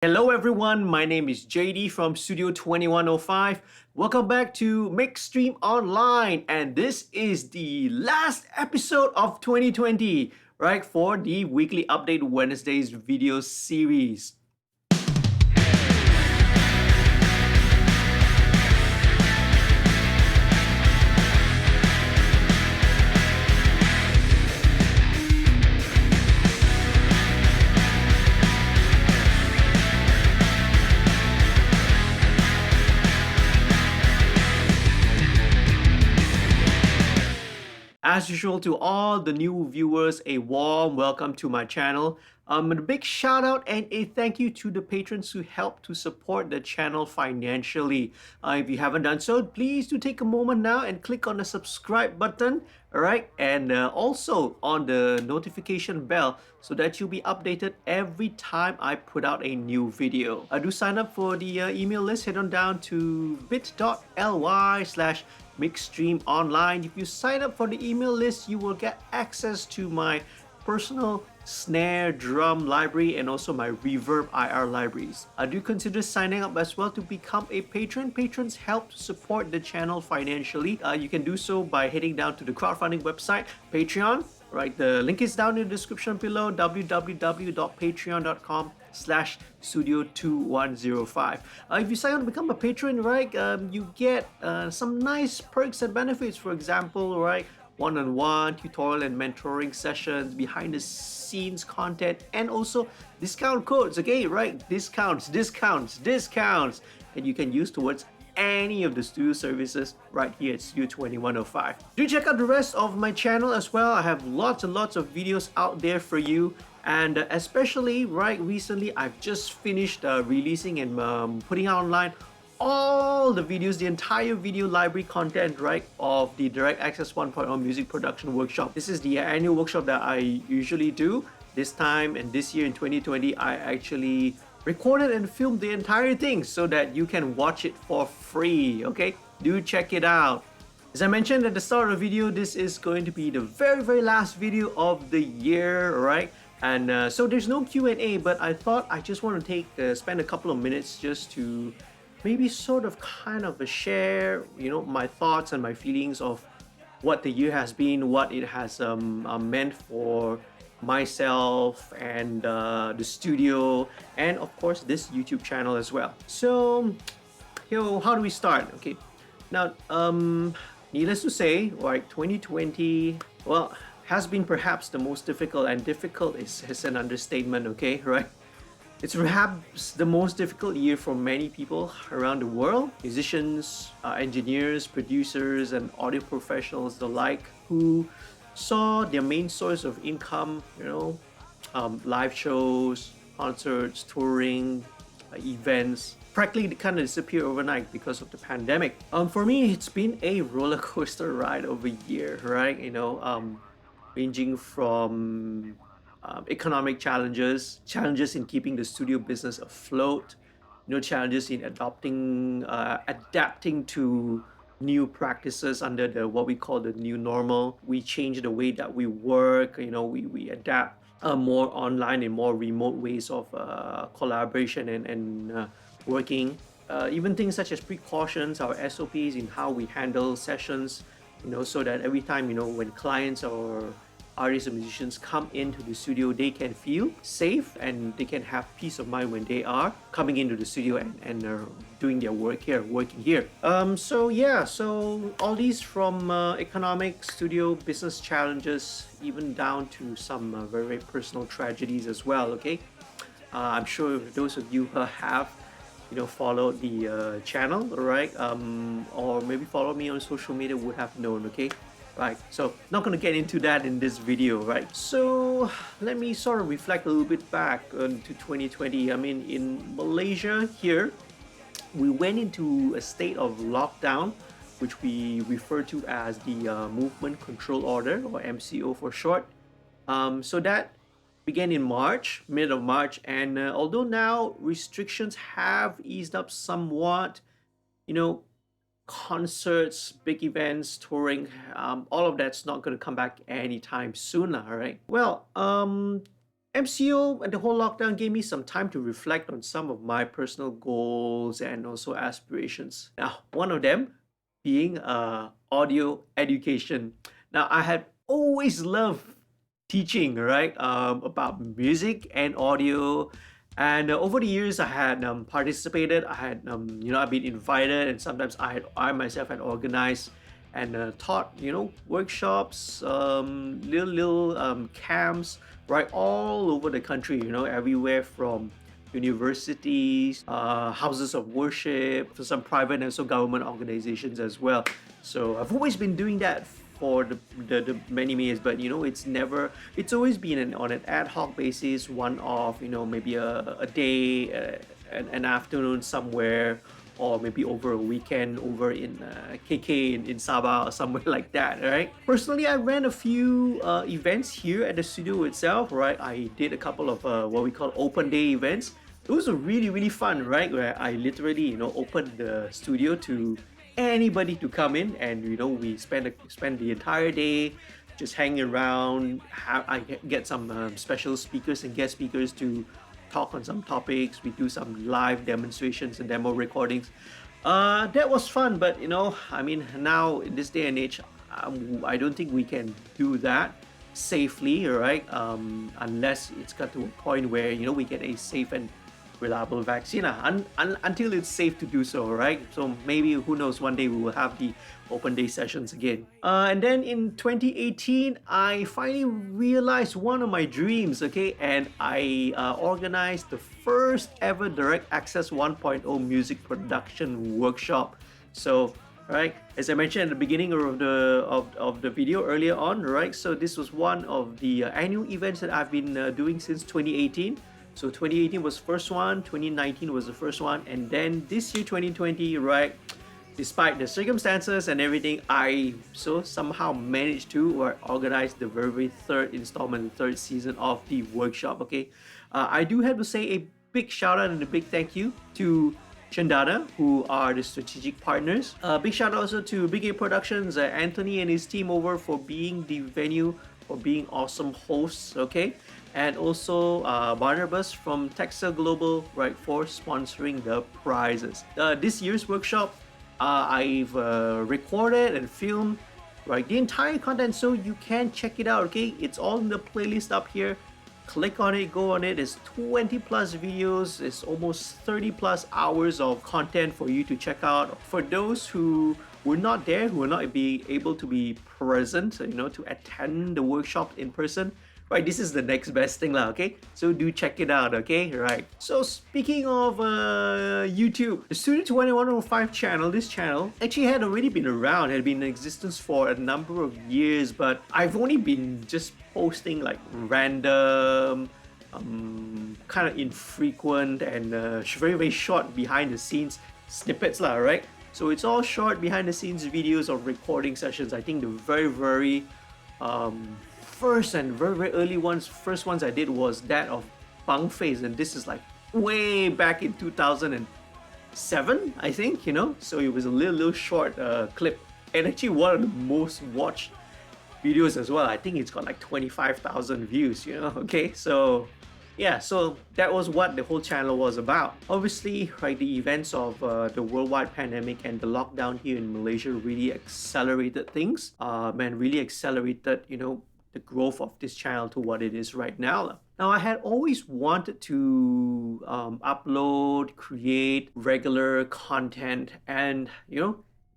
Hello everyone, my name is JD from Studio 2105. Welcome back to MixStream Online, and this is the last episode of 2020, right, for the weekly update Wednesdays video series. As usual, to all the new viewers, a warm welcome to my channel. A big shout out and a thank you to the patrons who help to support the channel financially. If you haven't done so, please do take a moment now and click on the subscribe button, alright? And also on the notification bell so that you'll be updated every time I put out a new video. Do sign up for the email list. Head on down to bit.ly/MixStream Online. If you sign up for the email list, you will get access to my personal snare drum library and also my reverb IR libraries. Do consider signing up as well to become a patron. Patrons help to support the channel financially. You can do so by heading down to the crowdfunding website, Patreon. Right, the link is down in the description below, www.patreon.com/studio2105. If you sign up to become a patron, right, you get some nice perks and benefits. For example, right, one-on-one tutorial and mentoring sessions, behind the scenes content, and also discount codes. Okay, right, discounts, and you can use towards any of the studio services right here at Studio 2105. Do check out the rest of my channel as well. I have lots and lots of videos out there for you, and especially right recently I've just finished releasing and putting out online all the videos, the entire video library content, right, of the Direct Access 1.0 music production workshop. This is the annual workshop that I usually do. This time and this year in 2020, I actually recorded and filmed the entire thing so that you can watch it for free. Okay, do check it out. As I mentioned at the start of the video, this is going to be the very last video of the year, right? And so there's no Q&A, but I thought I just want to spend a couple of minutes just to maybe sort of kind of share, you know, my thoughts and my feelings of what the year has been, what it has meant for myself and the studio, and of course this YouTube channel as well. So, how do we start? Okay, now needless to say, right, 2020, well, has been perhaps the most difficult, and difficult is an understatement. Okay, right? It's perhaps the most difficult year for many people around the world, musicians, engineers, producers, and audio professionals alike, who saw their main source of income, you know, live shows, concerts, touring, events, practically kind of disappear overnight because of the pandemic. For me, it's been a roller coaster ride of a year, right? You know, ranging from economic challenges in keeping the studio business afloat, you know, challenges in adapting to new practices under the what we call the new normal. We change the way that we work, you know, we adapt more online and more remote ways of collaboration and working. Even things such as precautions, our SOPs in how we handle sessions, you know, so that every time, you know, when clients or artists and musicians come into the studio, they can feel safe and they can have peace of mind when they are coming into the studio and doing their work here, working here. So yeah, so all these from economic, studio, business challenges, even down to some very personal tragedies as well. Okay, I'm sure those of you who have, you know, followed the channel, right, or maybe follow me on social media would have known. Okay. Right, so not going to get into that in this video, right? So let me sort of reflect a little bit back to 2020. I mean, in Malaysia here, we went into a state of lockdown, which we refer to as the Movement Control Order, or MCO for short. So that began in March, mid of March, and although now restrictions have eased up somewhat, you know, concerts, big events, touring, all of that's not going to come back anytime soon, all right? Well, MCO and the whole lockdown gave me some time to reflect on some of my personal goals and also aspirations. Now, one of them being audio education. Now, I had always loved teaching, right, about music and audio. And over the years, I had participated. I had, I've been invited, and sometimes I myself had organized and taught, workshops, little camps, right, all over the country. Everywhere from universities, houses of worship, for some private and also government organizations as well. So I've always been doing that for the many years, but it's always been on an ad hoc basis, one off, maybe a day, an afternoon somewhere, or maybe over a weekend over in KK in Sabah or somewhere like that, right? Personally, I ran a few events here at the studio itself, right? I did a couple of what we call open day events. Those are really fun, right? Where I literally, opened the studio to anybody to come in, and we spend the entire day just hanging around. I get some special speakers and guest speakers to talk on some topics. We do some live demonstrations and demo recordings. That was fun, but now in this day and age, I don't think we can do that safely, right? Unless it's got to a point where we get a safe and reliable vaccine until it's safe to do so, right? So maybe, who knows, one day we will have the open day sessions again. And then in 2018, I finally realized one of my dreams, okay? And I organized the first ever Direct Access 1.0 music production workshop. So, right, as I mentioned at the beginning of the video earlier on, right? So this was one of the annual events that I've been doing since 2018. So 2018 was the first one, 2019 was the first one, and then this year, 2020, right, despite the circumstances and everything, I somehow managed to organize the very third installment, the third season of the workshop, okay? I do have to say a big shout out and a big thank you to Chandana, who are the strategic partners. Big shout out also to Big A Productions, Anthony and his team over for being the venue, for being awesome hosts, okay? And also Barnabas from Texel Global, right, for sponsoring the prizes. This year's workshop, I've recorded and filmed, right, the entire content, so you can check it out, okay? It's all in the playlist up here. Click on it, go on it. It's 20 plus videos. It's almost 30 plus hours of content for you to check out. For those who were not there, who will not be able to be present, to attend the workshop in person, right, this is the next best thing lah, okay? So do check it out, okay? Right. So speaking of YouTube, the Studio 2105 channel, this channel actually had already been around, had been in existence for a number of years, but I've only been just posting like random, kind of infrequent and very short behind the scenes snippets lah, right? So it's all short behind the scenes videos of recording sessions. I think the very first and very early first ones I did was that of Bang Face, and this is like way back in 2007, I think, so it was a little short clip, and actually one of the most watched videos as well. I think it's got like 25,000 views, okay? So yeah, so that was what the whole channel was about. Obviously, right, the events of the worldwide pandemic and the lockdown here in Malaysia really accelerated things, really accelerated, the growth of this channel to what it is right now. Now, I had always wanted to upload, create regular content, and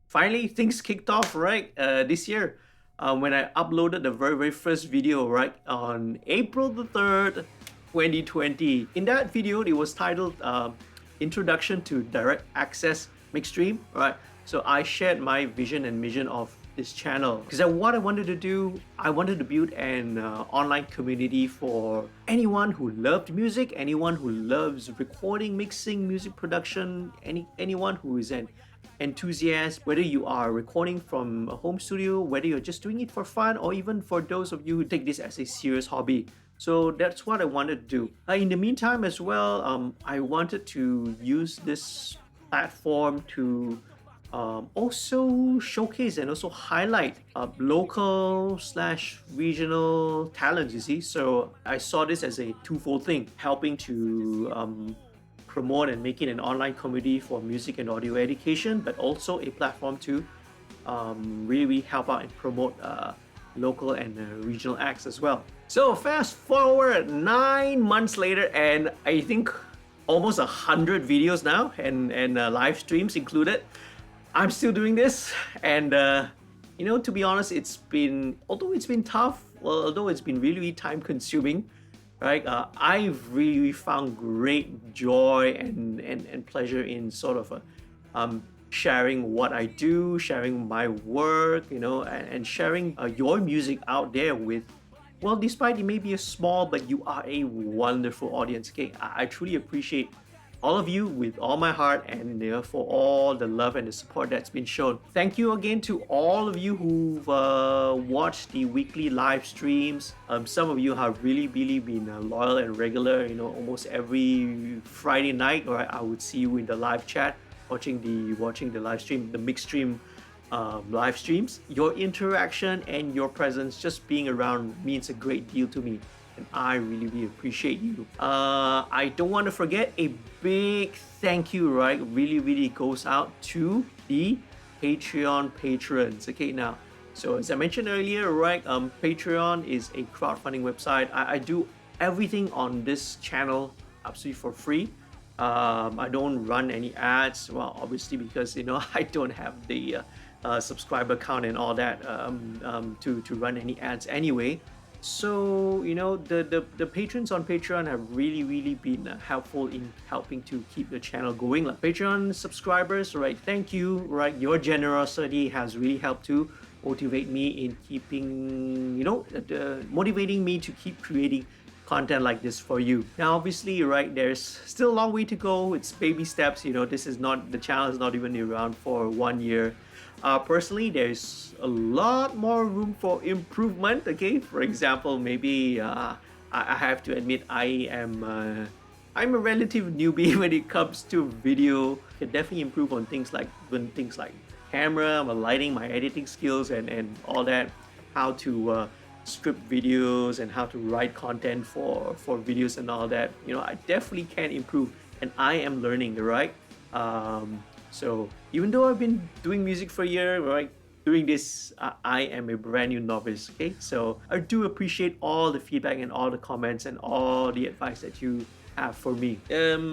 finally things kicked off, right, this year when I uploaded the very first video, right, on April the 3rd, 2020. In that video, it was titled Introduction to Direct Access MixStream, right? So I shared my vision and mission of this channel, because what I wanted to do, I wanted to build an online community for anyone who loved music, anyone who loves recording, mixing, music production, anyone who is an enthusiast, whether you are recording from a home studio, whether you're just doing it for fun, or even for those of you who take this as a serious hobby. So that's what I wanted to do. In the meantime as well, I wanted to use this platform to also showcase and also highlight local slash regional talents, you see. So I saw this as a twofold thing, helping to promote and make it an online community for music and audio education, but also a platform to really help out and promote local and regional acts as well. So fast forward 9 months later, and I think almost 100 videos now, and live streams included. I'm still doing this, and you know, to be honest, although it's been tough, well, although it's been really time consuming, right? I've really found great joy and pleasure in sort of sharing what I do, sharing my work, you know, and sharing your music out there with, well, despite it may be a small, but you are a wonderful audience. Okay, I truly appreciate all of you with all my heart, and you know, for all the love and the support that's been shown. Thank you again to all of you who've watched the weekly live streams. Some of you have really been loyal and regular. You know, almost every Friday night, or I would see you in the live chat, watching the live stream, the MixStream live streams. Your interaction and your presence, just being around, means a great deal to me, and I really appreciate you. I don't want to forget a big thank you, right? Really goes out to the Patreon patrons. Okay, now, so as I mentioned earlier, right, Patreon is a crowdfunding website. I do everything on this channel absolutely for free. I don't run any ads, well, obviously, because you know, I don't have the subscriber count and all that to run any ads anyway. So you know, the patrons on Patreon have really been helpful in helping to keep the channel going. Like Patreon subscribers, right, thank you, right, your generosity has really helped to motivate me in keeping, you know, motivating me to keep creating content like this for you. Now obviously, right, there's still a long way to go. It's baby steps, you know. This is not, the channel is not even around for 1 year. Personally, there's a lot more room for improvement. Okay, for example, maybe I have to admit I'm a relative newbie when it comes to video. Can definitely improve on things like camera, my lighting, my editing skills, and all that. How to script videos and how to write content for videos and all that. You know, I definitely can improve, and I am learning, right? So even though I've been doing music for a year, right, doing this, I am a brand new novice. Okay, so I do appreciate all the feedback and all the comments and all the advice that you have for me.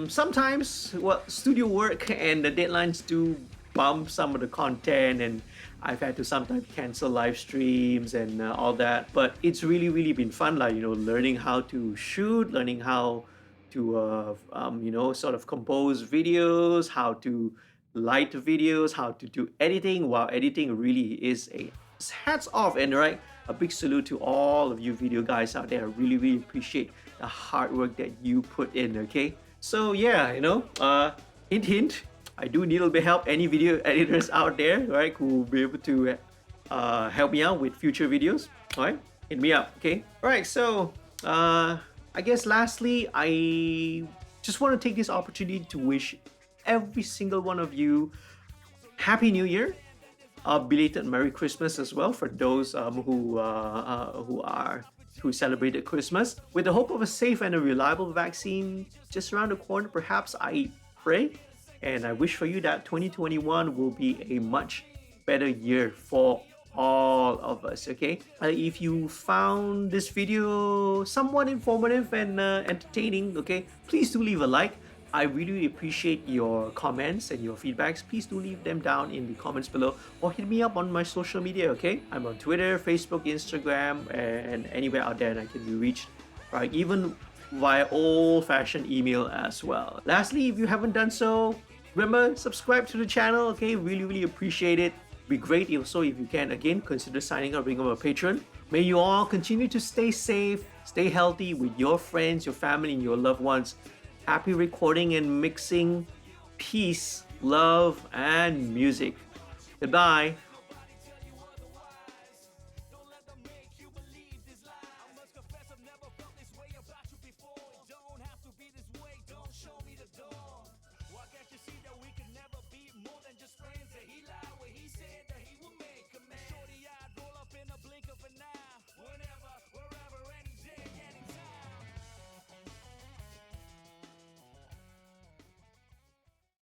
Sometimes, well, studio work and the deadlines do bump some of the content, and I've had to sometimes cancel live streams and all that. But it's really been fun, like, you know, learning how to shoot, learning how to you know, sort of compose videos, how to light videos, how to do editing. Wow, editing really is a hats off, and right, a big salute to all of you video guys out there. I really appreciate the hard work that you put in. Okay, so yeah, you know, hint, I do need a little bit of help. Any video editors out there, right, who will be able to help me out with future videos, all right, hit me up. Okay, all right, so I guess lastly, I just want to take this opportunity to wish every single one of you Happy New Year, belated Merry Christmas as well for those who celebrated Christmas. With the hope of a safe and a reliable vaccine just around the corner, perhaps I pray and I wish for you that 2021 will be a much better year for all of us. Okay, if you found this video somewhat informative and entertaining, okay, please do leave a like. I really appreciate your comments and your feedbacks. Please do leave them down in the comments below, or hit me up on my social media. Okay, I'm on Twitter, Facebook, Instagram, and anywhere out there that I can be reached, right, even via old-fashioned email as well. Lastly, if you haven't done so, remember, subscribe to the channel. Okay, really appreciate it. Be great also if you can, again, consider signing up, becoming a patron. May you all continue to stay safe, stay healthy with your friends, your family, and your loved ones. Happy recording and mixing. Peace, love, and music. Goodbye.